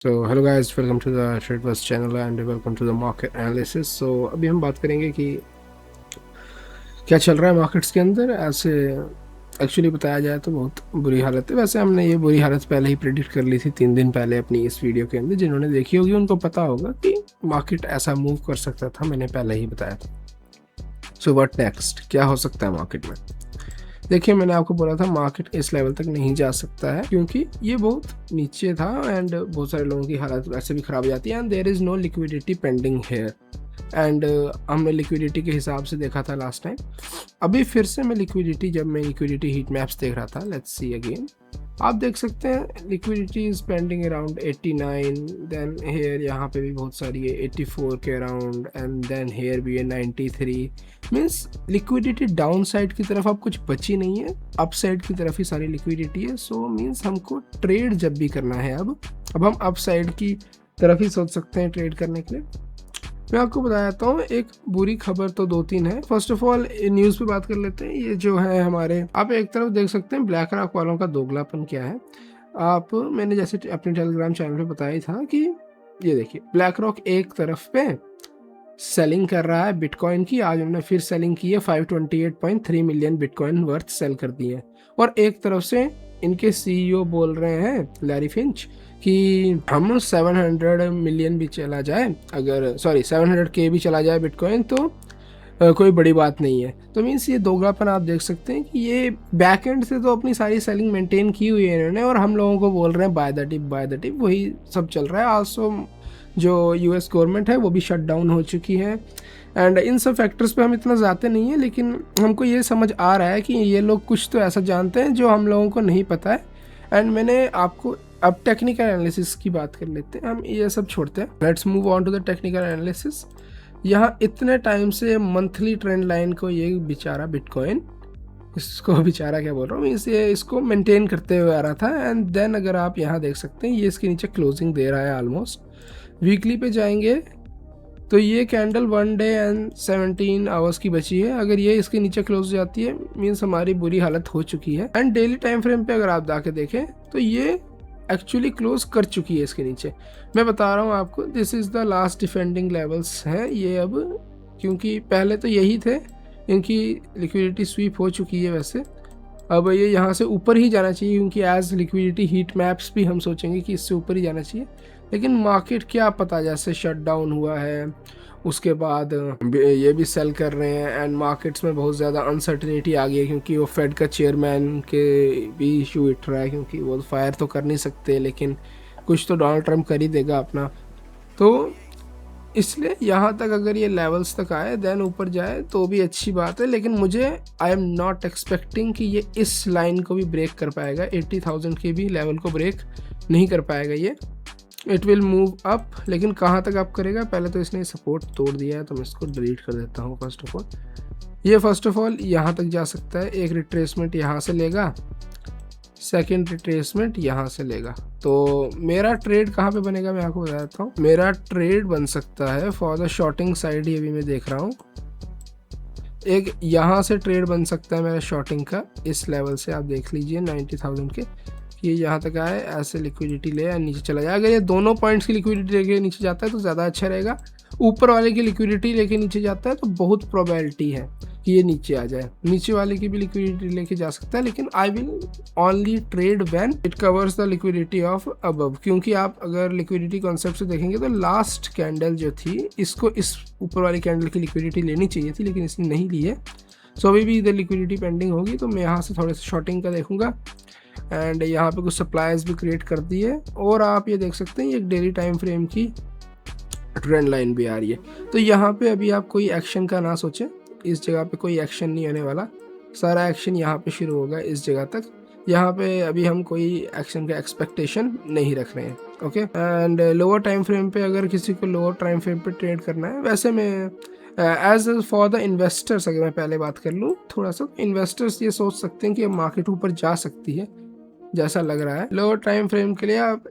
तो hello guys, welcome to the Tradeverse channel and welcome to the market analysis. So अभी हम बात करेंगे कि क्या चल रहा है मार्केट्स के अंदर। ऐसे एक्चुअली बताया जाए तो बहुत बुरी हालत है। वैसे हमने ये बुरी हालत पहले ही प्रेडिक्ट कर ली थी 3 दिन पहले अपनी इस वीडियो के अंदर। जिन्होंने देखी होगी उनको पता होगा कि मार्केट ऐसा मूव कर सकता था, मैंने पहले ही बताया था। सो व्हाट नेक्स्ट, क्या हो सकता है मार्केट में। देखिए, मैंने आपको बोला था मार्केट इस लेवल तक नहीं जा सकता है क्योंकि ये बहुत नीचे था एंड बहुत सारे लोगों की हालत वैसे भी खराब हो जाती है and there is no liquidity pending here. And हमने लिक्विडिटी के हिसाब से देखा था लास्ट टाइम। अभी फिर से मैं लिक्विडिटी, जब मैं लिक्विडिटी हीट मैप्स देख रहा था, लेट्स सी अगेन, आप देख सकते हैं liquidity is pending around 89। Then here यहाँ पे भी बहुत सारी है 84 के अराउंड एंड देन हेयर भी है 93। मीन्स लिक्विडिटी डाउन साइड की तरफ अब कुछ बची नहीं है, अप साइड की तरफ ही सारी लिक्विडिटी है। सो मीन्स हमको ट्रेड जब भी करना है अब हम अप साइड की तरफ ही सोच सकते हैं ट्रेड करने के लिए। मैं आपको बताता हूँ, एक बुरी खबर तो 2-3 है। फर्स्ट ऑफ ऑल न्यूज़ पे बात कर लेते हैं। ये जो है हमारे, आप एक तरफ देख सकते हैं ब्लैक रॉक वालों का दोगलापन क्या है। आप, मैंने जैसे अपने टेलीग्राम चैनल पे बताया ही था कि ये देखिए ब्लैक रॉक एक तरफ पे सेलिंग कर रहा है बिटकॉइन की। आज हमने फिर सेलिंग की है, 528.3 मिलियन बिटकॉइन वर्थ सेल कर दिए हैं। और एक तरफ से इनके सीईओ बोल रहे हैं, लैरी फिंच, कि हम 700 मिलियन भी चला जाए, अगर 700 के भी चला जाए बिटकॉइन तो कोई बड़ी बात नहीं है। तो मीन्स ये दोगलापन आप देख सकते हैं कि ये बैक एंड से तो अपनी सारी सेलिंग मेंटेन की हुई है इन्होंने, और हम लोगों को बोल रहे हैं buy the dip buy the dip, वही सब चल रहा है। आल्सो जो यूएस गवर्नमेंट है वो भी शट डाउन हो चुकी है। एंड इन सब फैक्टर्स पे हम इतना जाते नहीं है, लेकिन हमको ये समझ आ रहा है कि ये लोग कुछ तो ऐसा जानते हैं जो हम लोगों को नहीं पता है। एंड मैंने आपको, अब टेक्निकल एनालिसिस की बात कर लेते हैं, हम ये सब छोड़ते हैं। Let's move on to the technical analysis. यहाँ इतने टाइम से मंथली ट्रेंड लाइन को ये बेचारा बिटकॉइन, इसको बेचारा क्या बोल रहा हूँ, इसको मेंटेन करते हुए आ रहा था। एंड देन अगर आप यहाँ देख सकते हैं, ये इसके नीचे क्लोजिंग दे रहा है ऑलमोस्ट। वीकली पे जाएंगे तो ये कैंडल 1 डे एंड 17 आवर्स की बची है। अगर ये इसके नीचे क्लोज हो जाती है मीन्स हमारी बुरी हालत हो चुकी है। एंड डेली टाइम फ्रेम पे अगर आप जाके देखें तो ये एक्चुअली क्लोज कर चुकी है इसके नीचे। मैं बता रहा हूँ आपको, this is the last defending levels हैं ये अब, क्योंकि पहले तो यही थे, इनकी लिक्विडिटी स्वीप हो चुकी है वैसे। अब ये यहाँ से ऊपर ही जाना चाहिए क्योंकि एज लिक्विडिटी हीट मैप्स भी हम सोचेंगे कि इससे ऊपर ही जाना चाहिए। लेकिन मार्केट क्या पता, जैसे शट डाउन हुआ है उसके बाद ये भी सेल कर रहे हैं एंड मार्केट्स में बहुत ज़्यादा अनसर्टिनिटी आ गई है, क्योंकि वो फेड का चेयरमैन के भी इशू उठ रहा है, क्योंकि वो फायर तो कर नहीं सकते लेकिन कुछ तो डोनाल्ड ट्रम्प कर ही देगा अपना। तो इसलिए यहाँ तक अगर ये लेवल्स तक आए देन ऊपर जाए तो भी अच्छी बात है, लेकिन मुझे, आई एम नॉट एक्सपेक्टिंग कि ये इस लाइन को भी ब्रेक कर पाएगा। 80,000 के भी लेवल को ब्रेक नहीं कर पाएगा ये। इट विल मूव अप, लेकिन कहाँ तक अप करेगा। पहले तो इसने सपोर्ट तोड़ दिया है तो मैं इसको डिलीट कर देता हूँ। फर्स्ट ऑफ ऑल यहाँ तक जा सकता है, एक रिट्रेसमेंट यहाँ से लेगा, सेकेंड रिट्रेसमेंट यहाँ से लेगा। तो मेरा ट्रेड कहाँ पे बनेगा मैं आपको बता देता हूँ। मेरा ट्रेड बन सकता है फॉर द शॉर्टिंग साइड ही, अभी मैं देख रहा हूँ एक यहाँ से ट्रेड बन सकता है मेरा शॉर्टिंग का। इस लेवल से आप देख लीजिए 90,000 के, ये यहाँ तक आए, ऐसे लिक्विडिटी ले नीचे चला जाए। अगर ये दोनों पॉइंट्स की लिक्विडिटी लेके नीचे जाता है तो ज़्यादा अच्छा रहेगा। ऊपर वाले की लिक्विडिटी लेके नीचे जाता है तो बहुत प्रोबेबिलिटी है कि ये नीचे आ जाए। नीचे वाले की भी लिक्विडिटी लेके जा सकता है, लेकिन I will only trade when it covers the liquidity of above. क्योंकि आप अगर लिक्विडिटी कॉन्सेप्ट से देखेंगे तो लास्ट कैंडल जो थी, इसको इस ऊपर वाली कैंडल की लिक्विडिटी लेनी चाहिए थी लेकिन इसने नहीं ली है। सो अभी भी इधर लिक्विडिटी पेंडिंग होगी, तो मैं यहाँ से थोड़े से शॉर्टिंग का देखूंगा। एंड यहाँ पे कुछ सप्लाईज भी क्रिएट कर दी है, और आप ये देख सकते हैं एक डेली टाइम फ्रेम की ट्रेंड लाइन भी आ रही है। तो यहाँ पे अभी आप कोई एक्शन का ना सोचें, इस जगह पे कोई एक्शन नहीं होने वाला, सारा एक्शन यहाँ पे शुरू होगा इस जगह तक। यहाँ पे अभी हम कोई एक्शन का एक्सपेक्टेशन नहीं रख रहे हैं। Okay, and lower time frame पे अगर किसी को लोअर टाइम फ्रेम पे ट्रेड करना है, वैसे मैं एज फॉर द इन्वेस्टर्स अगर मैं पहले बात कर लूँ थोड़ा सा, इन्वेस्टर्स ये सोच सकते हैं कि मार्केट ऊपर जा सकती है जैसा लग रहा है। लोअर टाइम फ्रेम के लिए आप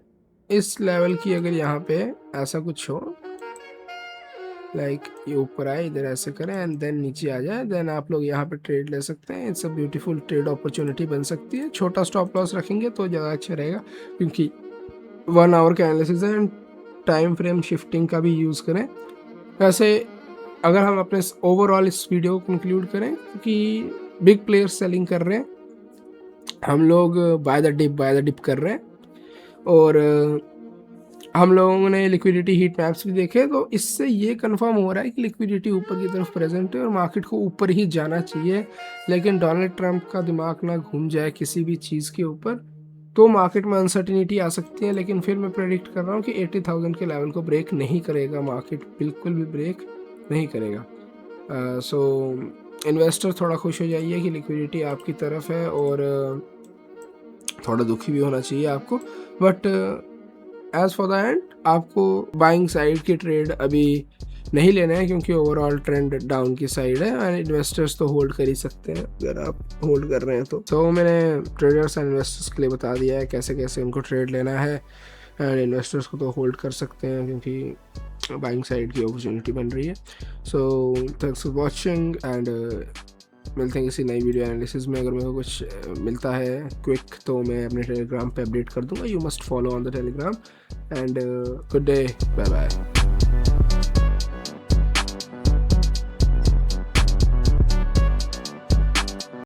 इस लेवल की अगर यहाँ पे ऐसा कुछ हो, लाइक ये ऊपर आए, इधर ऐसे करें एंड देन नीचे आ जाए, देन आप लोग यहाँ पे ट्रेड ले सकते हैं। It's a beautiful trade opportunity बन सकती है। छोटा स्टॉप लॉस रखेंगे तो ज़्यादा अच्छा रहेगा, क्योंकि 1 आवर का एनालिसिस है एंड टाइम फ्रेम शिफ्टिंग का भी यूज़ करें। वैसे अगर हम अपने ओवरऑल इस वीडियो को कंक्लूड करें कि बिग प्लेयर्स सेलिंग कर रहे हैं, हम लोग बाय द डिप कर रहे हैं, और हम लोगों ने लिक्विडिटी हीट मैप्स भी देखे, तो इससे ये कंफर्म हो रहा है कि लिक्विडिटी ऊपर की तरफ प्रेजेंट है और मार्केट को ऊपर ही जाना चाहिए। लेकिन डोनाल्ड ट्रंप का दिमाग ना घूम जाए किसी भी चीज़ के ऊपर, तो मार्केट में अनसर्टिनिटी आ सकती है। लेकिन फिर मैं प्रेडिक्ट कर रहा हूँ कि 80,000 के लेवल को ब्रेक नहीं करेगा, मार्केट बिल्कुल भी ब्रेक नहीं करेगा। सो इन्वेस्टर थोड़ा खुश हो जाइए कि लिक्विडिटी आपकी तरफ है, और थोड़ा दुखी भी होना चाहिए आपको, but as for the end आपको बाइंग साइड की ट्रेड अभी नहीं लेना है, क्योंकि ओवरऑल ट्रेंड डाउन की साइड है एंड इन्वेस्टर्स तो होल्ड कर ही सकते हैं अगर आप होल्ड कर रहे हैं तो मैंने ट्रेडर्स एंड इन्वेस्टर्स के लिए बता दिया है कैसे कैसे उनको ट्रेड लेना है, एंड इन्वेस्टर्स को तो होल्ड कर सकते हैं क्योंकि बाइंग साइड की अपॉर्चुनिटी बन रही है। So thanks for watching and मिलते हैं किसी नई वीडियो एनालिसिस में। अगर मेरे को कुछ मिलता है क्विक तो मैं अपने टेलीग्राम पे अपडेट कर दूंगा। You must follow on the Telegram and good day, bye bye.